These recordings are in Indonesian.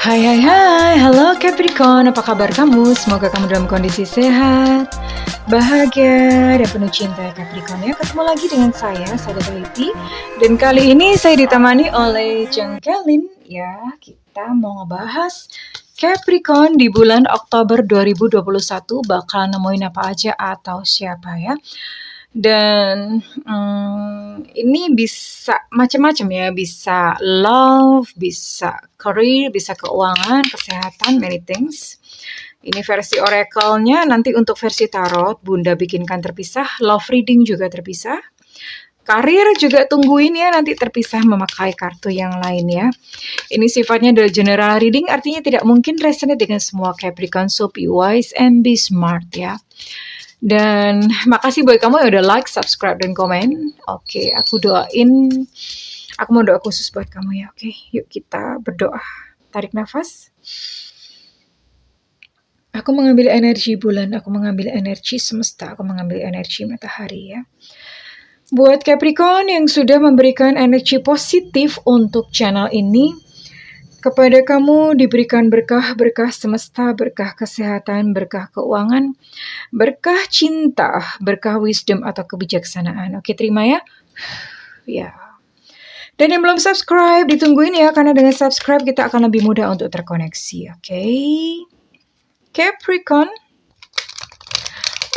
Hai hai hai, halo Capricorn, apa kabar kamu? Semoga kamu dalam kondisi sehat, bahagia, dan penuh cinta ya Capricorn ya. Ketemu lagi dengan saya Baiti. Dan kali ini saya ditemani oleh Jengkelin ya. Kita mau ngebahas Capricorn di bulan Oktober 2021 bakal nemuin apa aja atau siapa ya. Dan ini bisa macam-macam ya, bisa love, bisa career, bisa keuangan, kesehatan, many things. Ini versi oracle-nya, nanti untuk versi tarot, Bunda bikinkan terpisah, love reading juga terpisah. Karir juga tungguin ya, nanti terpisah memakai kartu yang lain ya. Ini sifatnya adalah general reading, artinya tidak mungkin resonate dengan semua Capricorn, so be wise and be smart ya. Dan makasih buat kamu yang udah like, subscribe, dan komen. Oke, aku mau doa khusus buat kamu ya. Oke, yuk kita berdoa. Tarik nafas. Aku mengambil energi bulan, aku mengambil energi semesta, aku mengambil energi matahari ya. Buat Capricorn yang sudah memberikan energi positif untuk channel ini, kepada kamu diberikan berkah-berkah semesta, berkah kesehatan, berkah keuangan, berkah cinta, berkah wisdom atau kebijaksanaan. Oke, terima ya. Ya. Dan yang belum subscribe, ditungguin ya, karena dengan subscribe kita akan lebih mudah untuk terkoneksi. Oke. Capricorn,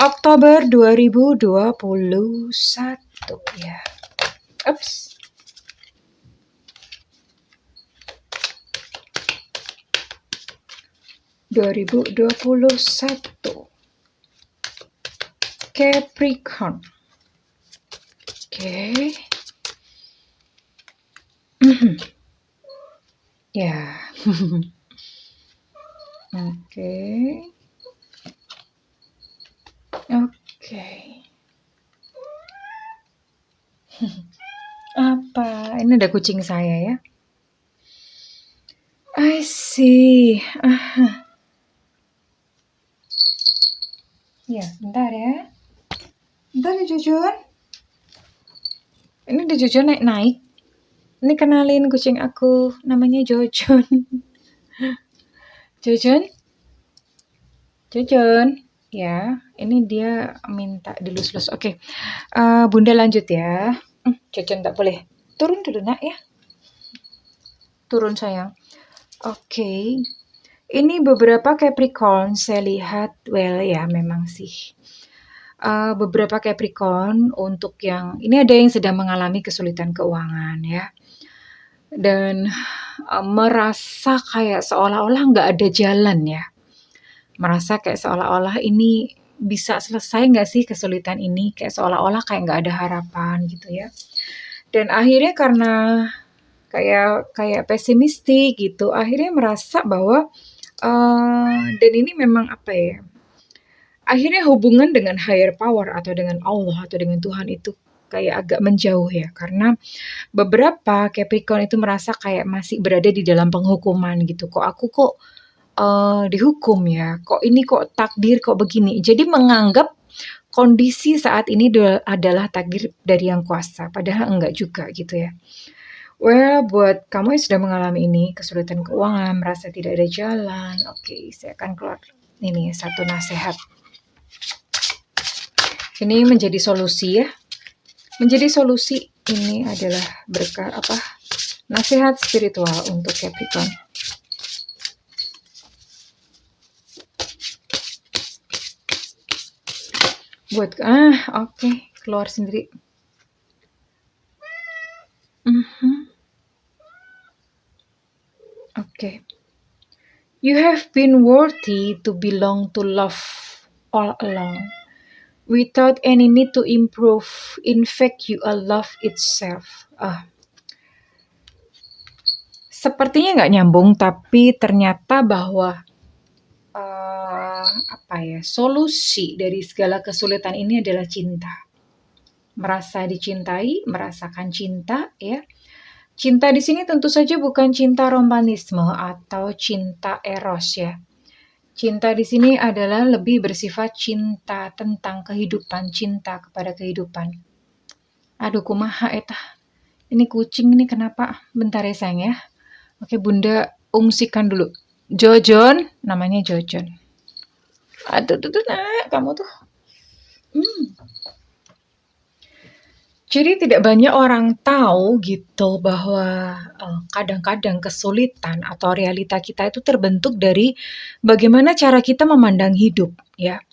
Oktober 2021 ya. Ups. ...2021 Capricorn. Oke. Ya. Oke. Oke. Apa? Ini ada kucing saya ya. I see. Ya, bentar ya. Bentar ya Jujun. Ini udah Jujun naik-naik. Ini kenalin kucing aku, namanya Jojun. Jojun? Jojun? Ya, ini dia minta dilus-lus. Oke, Bunda lanjut ya. Jojun tak boleh. Turun dulu nak ya. Turun sayang. Oke. Ini beberapa Capricorn saya lihat, well ya memang sih. Beberapa Capricorn untuk yang, ini ada yang sedang mengalami kesulitan keuangan ya. Dan merasa kayak seolah-olah nggak ada jalan ya. Merasa kayak seolah-olah ini bisa selesai nggak sih kesulitan ini. Kayak seolah-olah kayak nggak ada harapan gitu ya. Dan akhirnya karena kayak pesimistik gitu, akhirnya merasa bahwa dan ini memang apa ya, akhirnya hubungan dengan higher power atau dengan Allah atau dengan Tuhan itu kayak agak menjauh ya, karena beberapa Capricorn itu merasa kayak masih berada di dalam penghukuman gitu. Kok aku dihukum ya, kok ini kok takdir kok begini. Jadi menganggap kondisi saat ini adalah takdir dari Yang Kuasa, padahal enggak juga gitu ya. Well, buat kamu yang sudah mengalami ini, kesulitan keuangan, merasa tidak ada jalan, oke, saya akan keluar ini satu nasihat. Ini menjadi solusi ya. Menjadi solusi ini adalah berkah nasihat spiritual untuk Capricorn. Buat oke, keluar sendiri. Okay. You have been worthy to belong to love all along, without any need to improve. In fact, you are love itself. Sepertinya nggak nyambung, tapi ternyata bahwa solusi dari segala kesulitan ini adalah cinta. Merasa dicintai, merasakan cinta, ya. Cinta di sini tentu saja bukan cinta romantisme atau cinta eros ya. Cinta di sini adalah lebih bersifat cinta tentang kehidupan, cinta kepada kehidupan. Aduh kumaha eta. Ini kucing ini kenapa? Bentar ya sayang ya. Oke Bunda ungsikan dulu. Jojon, namanya Jojon. Aduh, nak, kamu tuh. Jadi tidak banyak orang tahu gitu bahwa kadang-kadang kesulitan atau realita kita itu terbentuk dari bagaimana cara kita memandang hidup, ya.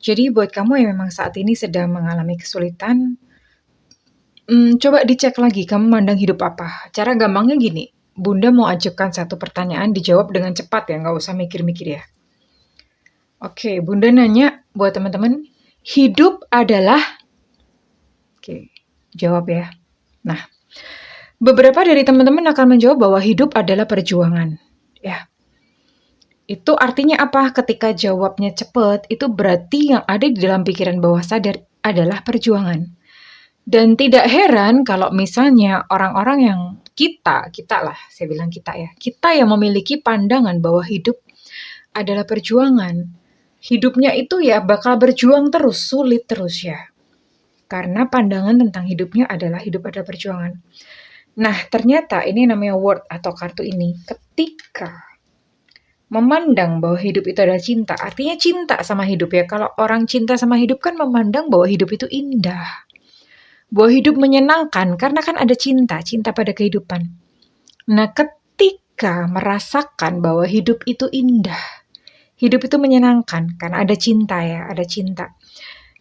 Jadi buat kamu yang memang saat ini sedang mengalami kesulitan, coba dicek lagi kamu mandang hidup apa. Cara gampangnya gini, Bunda mau ajukan satu pertanyaan dijawab dengan cepat ya, nggak usah mikir-mikir ya. Oke, Bunda nanya buat teman-teman, hidup adalah. Oke, jawab ya. Nah, beberapa dari teman-teman akan menjawab bahwa hidup adalah perjuangan. Ya, itu artinya apa? Ketika jawabnya cepat, itu berarti yang ada di dalam pikiran bawah sadar adalah perjuangan. Dan tidak heran kalau misalnya orang-orang yang kita lah, saya bilang kita ya, kita yang memiliki pandangan bahwa hidup adalah perjuangan. Hidupnya itu ya bakal berjuang terus, sulit terus ya. Karena pandangan tentang hidupnya adalah hidup adalah perjuangan. Nah, ternyata ini namanya word atau kartu ini. Ketika memandang bahwa hidup itu adalah cinta, artinya cinta sama hidup ya. Kalau orang cinta sama hidup kan memandang bahwa hidup itu indah. Bahwa hidup menyenangkan karena kan ada cinta pada kehidupan. Nah, ketika merasakan bahwa hidup itu indah, hidup itu menyenangkan karena ada cinta ya, ada cinta.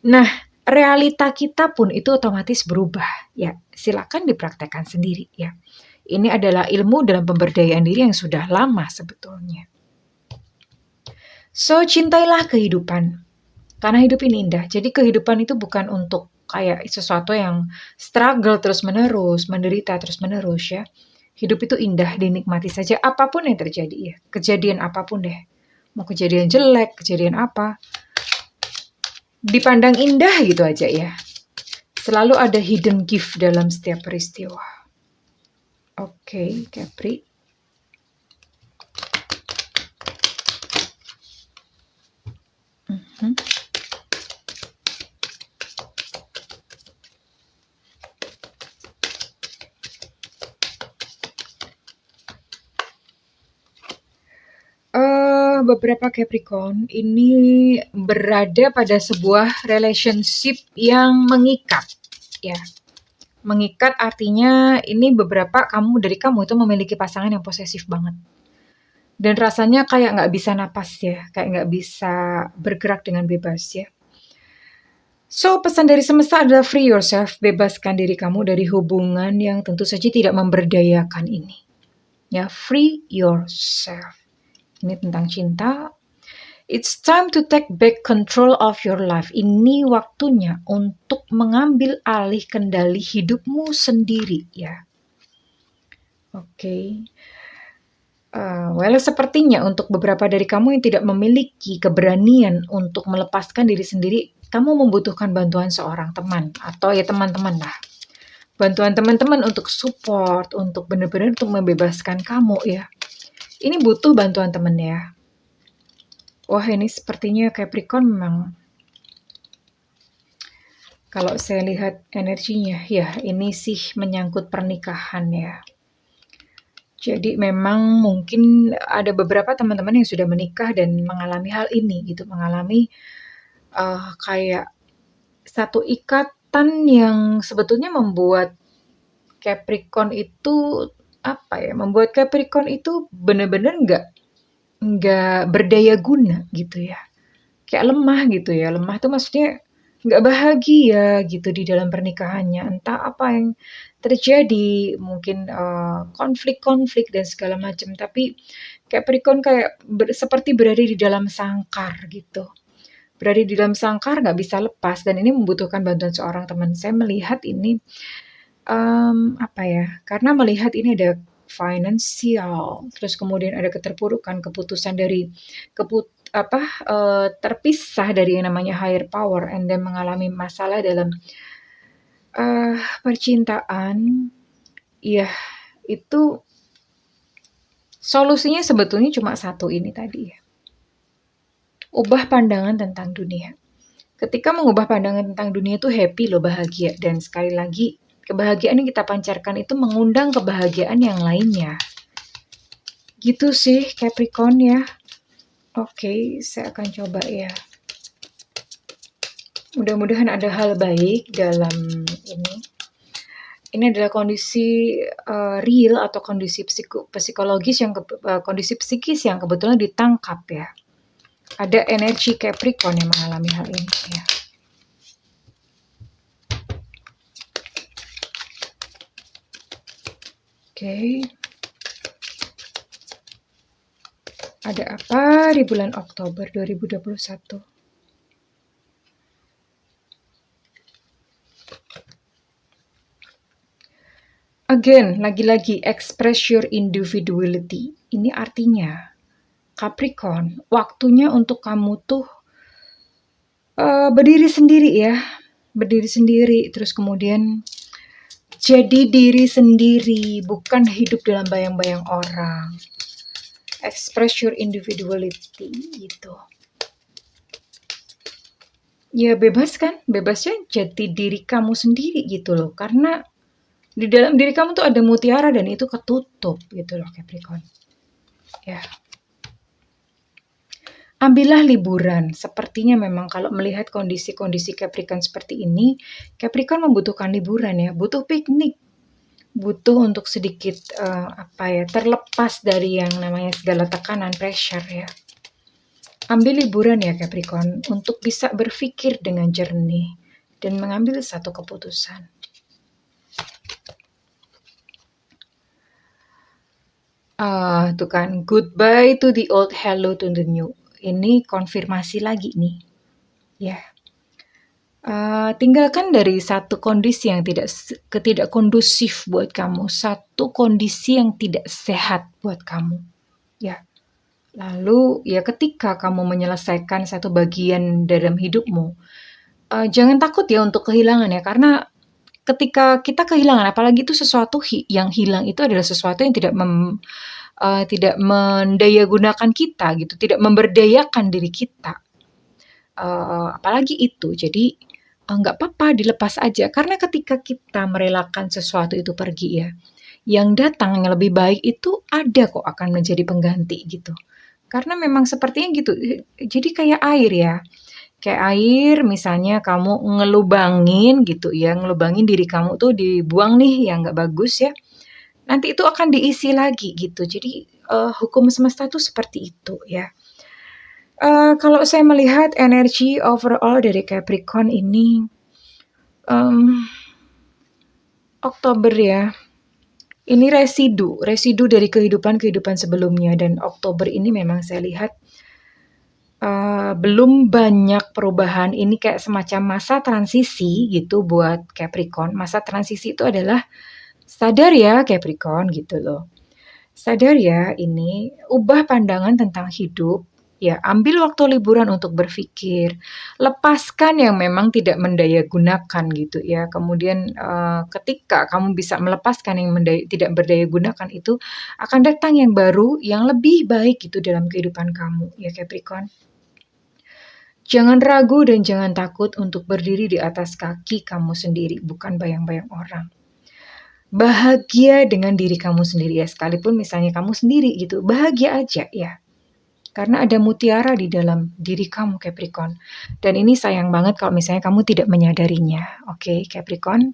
Nah, realita kita pun itu otomatis berubah ya. Silakan dipraktekkan sendiri ya. Ini adalah ilmu dalam pemberdayaan diri yang sudah lama sebetulnya. So, cintailah kehidupan. Karena hidup ini indah. Jadi kehidupan itu bukan untuk kayak sesuatu yang struggle terus-menerus, menderita terus-menerus ya. Hidup itu indah, dinikmati saja apapun yang terjadi ya. Kejadian apapun deh. Mau kejadian jelek, kejadian apa. Dipandang indah gitu aja ya. Selalu ada hidden gift dalam setiap peristiwa. Oke, Capri. Beberapa Capricorn ini berada pada sebuah relationship yang mengikat ya. Mengikat artinya ini beberapa dari kamu itu memiliki pasangan yang posesif banget. Dan rasanya kayak nggak bisa napas ya, kayak nggak bisa bergerak dengan bebas ya. So, pesan dari semesta adalah free yourself, bebaskan diri kamu dari hubungan yang tentu saja tidak memberdayakan ini. Ya, free yourself. Ini tentang cinta. It's time to take back control of your life. Ini waktunya untuk mengambil alih kendali hidupmu sendiri ya. Oke. Well, sepertinya untuk beberapa dari kamu yang tidak memiliki keberanian untuk melepaskan diri sendiri, kamu membutuhkan bantuan seorang teman atau ya teman-teman lah. Bantuan teman-teman untuk support, untuk benar-benar untuk membebaskan kamu ya. Ini butuh bantuan teman ya. Wah, ini sepertinya Capricorn memang kalau saya lihat energinya, ya ini sih menyangkut pernikahan ya. Jadi memang mungkin ada beberapa teman-teman yang sudah menikah dan mengalami hal ini gitu, mengalami kayak satu ikatan yang sebetulnya membuat Capricorn itu membuat Capricorn itu benar-benar nggak berdaya guna gitu ya, kayak lemah gitu ya. Lemah tuh maksudnya nggak bahagia gitu di dalam pernikahannya, entah apa yang terjadi, mungkin konflik-konflik dan segala macam. Tapi Capricorn kayak seperti berada di dalam sangkar gitu, berada di dalam sangkar nggak bisa lepas, dan ini membutuhkan bantuan seorang teman. Saya melihat ini karena melihat ini ada finansial, terus kemudian ada keterpurukan, keputusan dari terpisah dari yang namanya higher power, and then mengalami masalah dalam percintaan. Ya, itu solusinya sebetulnya cuma satu ini tadi ya. Ubah pandangan tentang dunia. Ketika mengubah pandangan tentang dunia itu happy loh, bahagia. Dan sekali lagi, kebahagiaan yang kita pancarkan itu mengundang kebahagiaan yang lainnya. Gitu sih Capricorn ya. Oke, saya akan coba ya. Mudah-mudahan ada hal baik dalam ini. Ini adalah kondisi real atau kondisi psikologis yang kondisi psikis yang kebetulan ditangkap ya. Ada energi Capricorn yang mengalami hal ini ya. Oke. Ada apa di bulan Oktober 2021? Again, lagi-lagi express your individuality. Ini artinya Capricorn, waktunya untuk kamu tuh berdiri sendiri ya. Berdiri sendiri, terus kemudian jadi diri sendiri, bukan hidup dalam bayang-bayang orang. Express your individuality gitu. Ya bebas kan, bebasnya jadi diri kamu sendiri gitu loh. Karena di dalam diri kamu tuh ada mutiara dan itu ketutup gitu loh Capricorn. Ya. Ambillah liburan. Sepertinya memang kalau melihat kondisi-kondisi Capricorn seperti ini, Capricorn membutuhkan liburan ya, butuh piknik. Butuh untuk sedikit terlepas dari yang namanya segala tekanan, pressure ya. Ambil liburan ya Capricorn untuk bisa berpikir dengan jernih dan mengambil satu keputusan. Tuh kan, goodbye to the old, hello to the new. Ini konfirmasi lagi nih. Ya. Tinggalkan dari satu kondisi yang tidak kondusif buat kamu, satu kondisi yang tidak sehat buat kamu. Ya. Lalu ya ketika kamu menyelesaikan satu bagian dalam hidupmu, jangan takut ya untuk kehilangan ya, karena ketika kita kehilangan, apalagi itu sesuatu yang hilang itu adalah sesuatu yang tidak mendayagunakan kita gitu, tidak memberdayakan diri kita. Apalagi itu, jadi nggak apa-apa dilepas aja, karena ketika kita merelakan sesuatu itu pergi ya, yang datang yang lebih baik itu ada kok akan menjadi pengganti gitu. Karena memang sepertinya gitu, jadi kayak air ya. Kayak air misalnya kamu ngelubangin gitu ya, ngelubangin diri kamu tuh dibuang nih yang nggak bagus ya, nanti itu akan diisi lagi gitu. Jadi hukum semesta tuh seperti itu ya. Kalau saya melihat energi overall dari Capricorn ini, Oktober ya, ini residu dari kehidupan sebelumnya, dan Oktober ini memang saya lihat belum banyak perubahan. Ini kayak semacam masa transisi gitu buat Capricorn. Masa transisi itu adalah sadar ya Capricorn gitu loh. Sadar ya ini, ubah pandangan tentang hidup. Ya, ambil waktu liburan untuk berpikir. Lepaskan yang memang tidak mendayagunakan gitu ya. Kemudian ketika kamu bisa melepaskan yang tidak berdayagunakan itu, akan datang yang baru, yang lebih baik gitu dalam kehidupan kamu ya Capricorn. Jangan ragu dan jangan takut untuk berdiri di atas kaki kamu sendiri, bukan bayang-bayang orang. Bahagia dengan diri kamu sendiri ya, sekalipun misalnya kamu sendiri gitu, bahagia aja ya. Karena ada mutiara di dalam diri kamu Capricorn. Dan ini sayang banget kalau misalnya kamu tidak menyadarinya. Oke, Capricorn.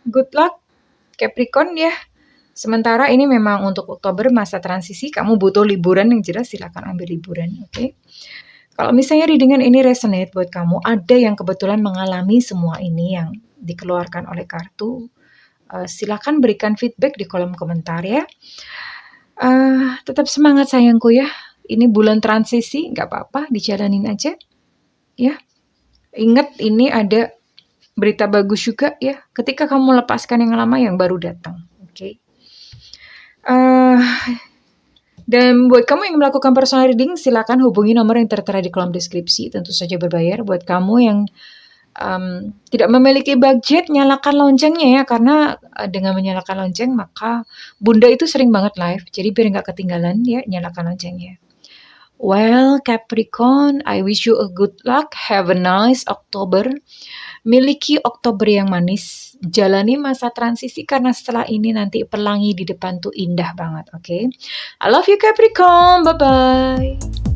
Good luck Capricorn ya. Sementara ini memang untuk Oktober masa transisi, kamu butuh liburan yang jelas, silakan ambil liburan, oke? Kalau misalnya readingan ini resonate buat kamu, ada yang kebetulan mengalami semua ini yang dikeluarkan oleh kartu, silakan berikan feedback di kolom komentar ya. Tetap semangat sayangku ya, ini bulan transisi, nggak apa-apa, dijalanin aja ya. Ingat ini ada berita bagus juga ya, ketika kamu lepaskan yang lama, yang baru datang, oke? Dan buat kamu yang melakukan personal reading, silakan hubungi nomor yang tertera di kolom deskripsi, tentu saja berbayar. Buat kamu yang tidak memiliki budget, nyalakan loncengnya ya, karena dengan menyalakan lonceng maka Bunda itu sering banget live, jadi biar nggak ketinggalan ya, nyalakan loncengnya. Well, Capricorn, I wish you a good luck. Have a nice October. Miliki Oktober yang manis. Jalani masa transisi karena setelah ini nanti pelangi di depan tuh indah banget, oke? I love you Capricorn. Bye-bye.